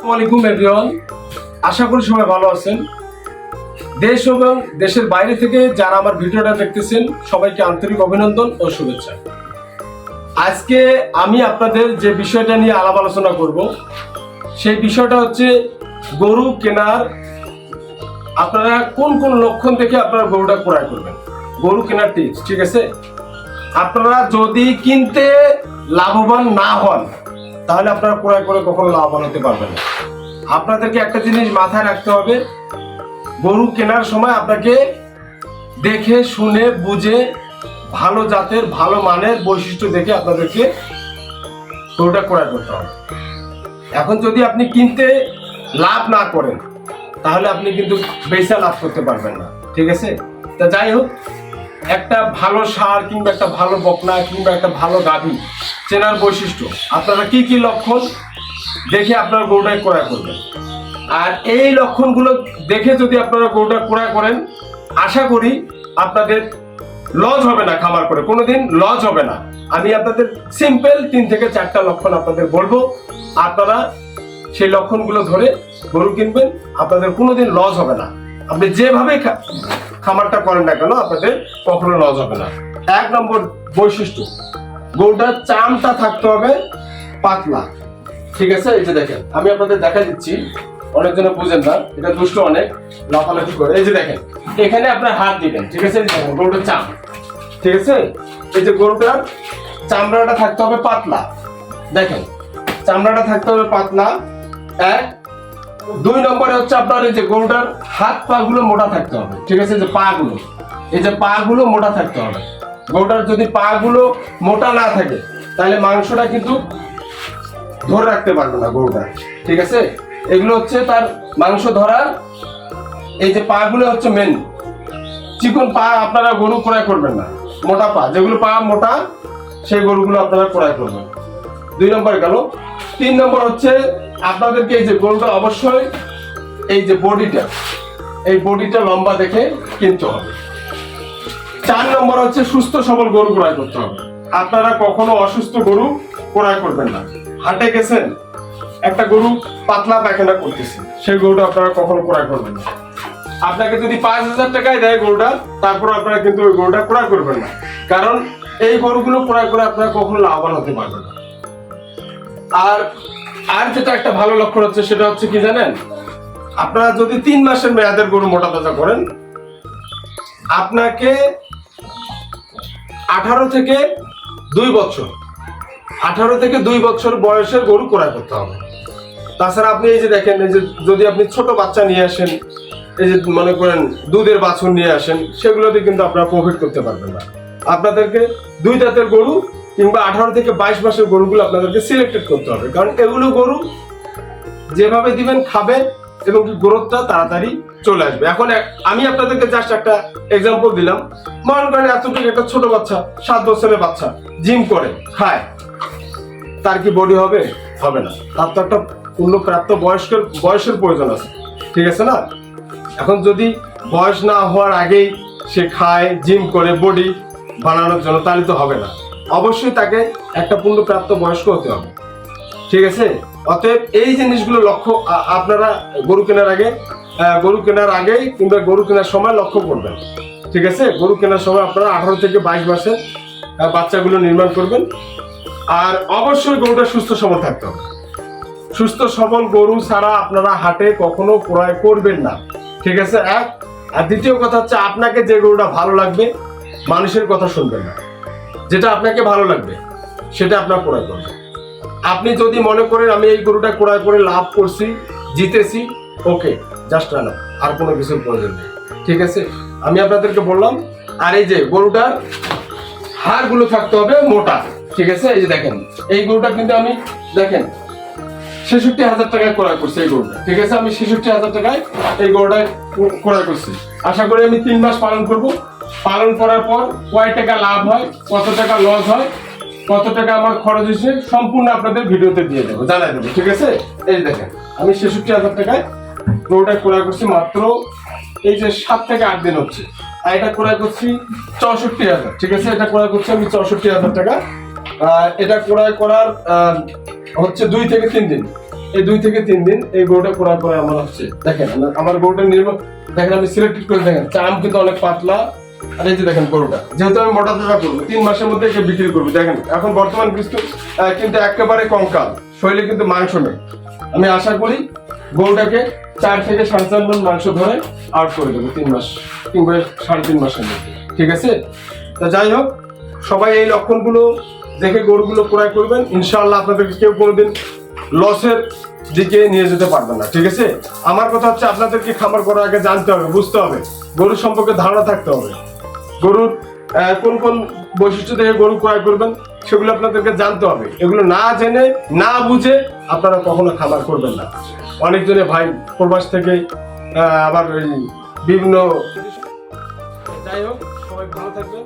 আসসালামু এভরিওয়ান, আশা করি সবাই ভালো আছেন। দেশ এবং দেশের বাইরে থেকে যারা আমার ভিডিওটা দেখতেছেন সবাইকে আন্তরিক অভিনন্দন ও শুভেচ্ছা। আজকে আমি আপনাদের যে বিষয়টা নিয়ে আলাপ আলোচনা করব সেই বিষয়টা হচ্ছে গরু কেনার আপনারা কোন কোন লক্ষণ দেখে আপনারা গরুটা ক্রয় করবেন, গরু কেনার টিপস। ঠিক আছে, আপনারা যদি কিনতে লাভবান না হন তাহলে আপনারা ক্রয় করে কখনো লাভবান হতে পারবেন না। আপনাদেরকে একটা জিনিস মাথায় রাখতে হবে, গরু কেনার সময় আপনাকে দেখে শুনে বুঝে ভালো জাতের ভালো মানের বৈশিষ্ট্য দেখে আপনাদেরকে গরুটা ক্রয় করতে হবে। এখন যদি আপনি কিনতে লাভ না করেন তাহলে আপনি কিন্তু বেচা লাভ করতে পারবেন না। ঠিক আছে, তা যাই হোক, একটা ভালো ষাঁড় কিংবা একটা ভালো বকনা কিংবা একটা ভালো গাভী চেনার বৈশিষ্ট্য আপনারা কি কি লক্ষণ দেখে আপনারা গরুটা ক্রয় করবেন, আর এই লক্ষণগুলো দেখে যদি আপনারা গরুটা ক্রয় করেন আশা করি আপনাদের লস হবে না, খামার করে কোনোদিন লস হবে না। আমি আপনাদের সিম্পল 3 থেকে 4টা লক্ষণ আপনাদের বলবো, আপনারা সেই লক্ষণগুলো ধরে গরু কিনবেন, আপনাদের কোনোদিন লস হবে না। আপনি যেভাবে খামারটা করেন না কেন আপনাদের কখনো লস হবে না। 1 নম্বর বৈশিষ্ট্য, গরুটার চামটা থাকতে হবে পাতলা। ঠিক আছে, এই যে দেখেন আমি আপনাদের দেখা দিচ্ছি, অনেকজনে বুঝেন না, এটা দুষ্ট অনেক লাফালাফি করে। এই যে দেখেন এখানে আপনার হাত দিবেন। ঠিক আছে, গরুটার চাম, ঠিক আছে, এই যে গরুটার চামড়াটা থাকতে হবে পাতলা। দেখেন চামড়াটা থাকতে হবে পাতলা। 1 2 নম্বরে হচ্ছে আপনার এই যে গরুটার হাত পা গুলো মোটা থাকতে হবে। ঠিক আছে, যে পা গুলো, এই যে পা গুলো মোটা থাকতে হবে। গরুটার যদি পা গুলো মোটা না থাকে তাহলে মাংসটা কিন্তু ধরে রাখতে পারবে না গরুটা। ঠিক আছে, এগুলো হচ্ছে তার মাংস ধরার, এই যে পা গুলো হচ্ছে মেন। চিকন পা আপনারা গরু ক্রয় করবেন না, মোটা পা, যেগুলো পা মোটা সেই গরুগুলো আপনারা ক্রয় করবেন। 2 নম্বর গেল। 3 নম্বর হচ্ছে আপনাদেরকে এই যে গরুটা অবশ্যই এই যে বডিটা, এই বডিটা লম্বা দেখে কিনতে হবে। 4 নম্বর হচ্ছে সুস্থ সবল গরু ক্রয় করতে হবে। আপনারা কখনো অসুস্থ গরু ক্রয় করবেন না। হাটে গেছেন, একটা গরু পাতলা পায়খানা করতেছে, সেই গরুটা আপনারা কখনো ক্রয় করবেন না। আপনাকে যদি 5,000 টাকায় দেয় গরুটা, তারপর আপনারা কিন্তু ওই গরুটা ক্রয় করবেন না, কারণ এই গরুগুলো ক্রয় করে আপনারা কখনো লাভবান হতে পারবেন না। আর যেটা একটা ভালো লক্ষণ হচ্ছে সেটা হচ্ছে কি জানেন, আপনারা যদি 3 মাসের মেয়াদের গরু মোটা তাজা করেন, আপনাকে 18 থেকে 2 বছর বয়সের গরু ক্রয় করতে হবে। তাছাড়া আপনি এই যে দেখেন, এই যে যদি আপনি ছোট বাচ্চা নিয়ে আসেন, এই যে মনে করেন দুধের বাছুর নিয়ে আসেন, সেগুলোতে কিন্তু আপনারা প্রফিট করতে পারবেন না। আপনাদেরকে 2 দাঁতের গরু কিংবা 18 থেকে 22 মাসের গরুগুলো আপনাদেরকে সিলেক্টেড করতে হবে, কারণ এগুলো গরু যেভাবে দিবেন খাবে এবং গ্রোথটা তাড়াতাড়ি চলে আসবে। এখন আমি আপনাদেরকে জাস্ট একটা এক্সাম্পল দিলাম। মনে করেন এতটুকু একটা ছোট বাচ্চা, 7 বছরের বাচ্চা জিম করে খায়, তার কি বডি হবে? হবে না। তার তো একটা পূর্ণপ্রাপ্ত বয়সের প্রয়োজন আছে। ঠিক আছে না? এখন যদি বয়স না হওয়ার আগেই সে খায়, জিম করে বডি বানানোর জন্য, তাহলে তো হবে না। অবশ্যই তাকে একটা পূর্ণপ্রাপ্ত বয়স্ক হতে হবে। ঠিক আছে, অতএব এই জিনিসগুলো লক্ষ্য আপনারা গরু কেনার আগেই কিংবা গরু কেনার সময় লক্ষ্য করবেন। ঠিক আছে, গরু কেনার সময় আপনারা 18 থেকে 22 মাসের বাচ্চাগুলো নির্মাণ করবেন। আর অবশ্যই গরুটা সুস্থ সবল থাকতে হবে। সুস্থ সবল গরু ছাড়া আপনারা হাটে কখনো ক্রয় করবেন না। ঠিক আছে, আর দ্বিতীয় কথা হচ্ছে আপনাকে যে গরুটা ভালো লাগবে, মানুষের কথা শুনবেন না। যেটা আপনাকে ভালো লাগবে সেটা আপনার ক্রয় করবেন। আপনি যদি মনে করেন আমি এই গরুটা ক্রয় করে লাভ করছি, জিতেছি, ওকে, জাস্ট না, আর কোনো কিছুর প্রয়োজন নেই। ঠিক আছে, আমি আপনাদেরকে বললাম। আর এই যে গরুটার হাড়গুলো থাকতে হবে মোটা। ঠিক আছে, এই যে দেখেন এই গরুটা কিন্তু আমি দেখেন 66,000 টাকায় ক্রয় করছি এই গরুটা। ঠিক আছে, আমি 66,000 টাকায় এই গরুটা ক্রয় করছি। আশা করি আমি 3 মাস পালন করব। পালন করার পর কয় টাকা লাভ হয়, কত টাকা লস হয়, কত টাকা আমার খরচ হয়েছে, সম্পূর্ণ আপনাদের ভিডিওতে দিয়ে দেবো, জানাই দেবো। ঠিক আছে, এই দেখেন আমি 66,000 টাকায় গরুটা ক্রয় করছি মাত্র এই যে 7 থেকে 8 দিন হচ্ছে। আর এটা ক্রয় করছি 64,000। ঠিক আছে, এটা ক্রয় করছি আমি 64,000 টাকা। এটা ক্রয় করার হচ্ছে 2 থেকে 3 দিন। এই 2 থেকে 3 দিন এই গরুটা করার পরে আমার হচ্ছে দেখেন আমার গরুটা নির্মাণ দেখেন আমি সিলেক্টেড করে দেখেন চাম কিন্তু অনেক পাতলা। আর এই যে দেখেন গরুটা যেহেতু আমি মোটা তাজা করবো 3 মাসের মধ্যে একে বিক্রি করবো। দেখেন এখন বর্তমান কিন্তু একেবারে কঙ্কাল, শরীরে কিন্তু মাংস নেই। আমি আশা করি গরুটাকে 4 থেকে 4.5 মণ মাংস ধরে আউট করে দেবো 3 মাস কিংবা 3.5 মাসের মধ্যে, ঠিক আছে? তো যাই হোক, সবাই এই লক্ষণগুলো দেখে গরুগুলো ক্রয় করবেন, ইনশাআল্লাহ আপনাদেরকে কেউ কোনোদিন লসের দিকে নিয়ে যেতে পারবেন না, ঠিক আছে? আমার কথা হচ্ছে আপনাদেরকে খামার করার আগে জানতে হবে, বুঝতে হবে, গরুর সম্পর্কে ধারণা থাকতে হবে, গরুর কোন কোন বৈশিষ্ট্য দেখে গরু ক্রয় করবেন সেগুলো আপনাদেরকে জানতে হবে। এগুলো না জেনে না বুঝে আপনারা কখনো খামার করবেন না। অনেকজনে ভাই প্রবাস থেকে আবার বিভিন্ন, যাই হোক সবাই ভালো থাকবেন।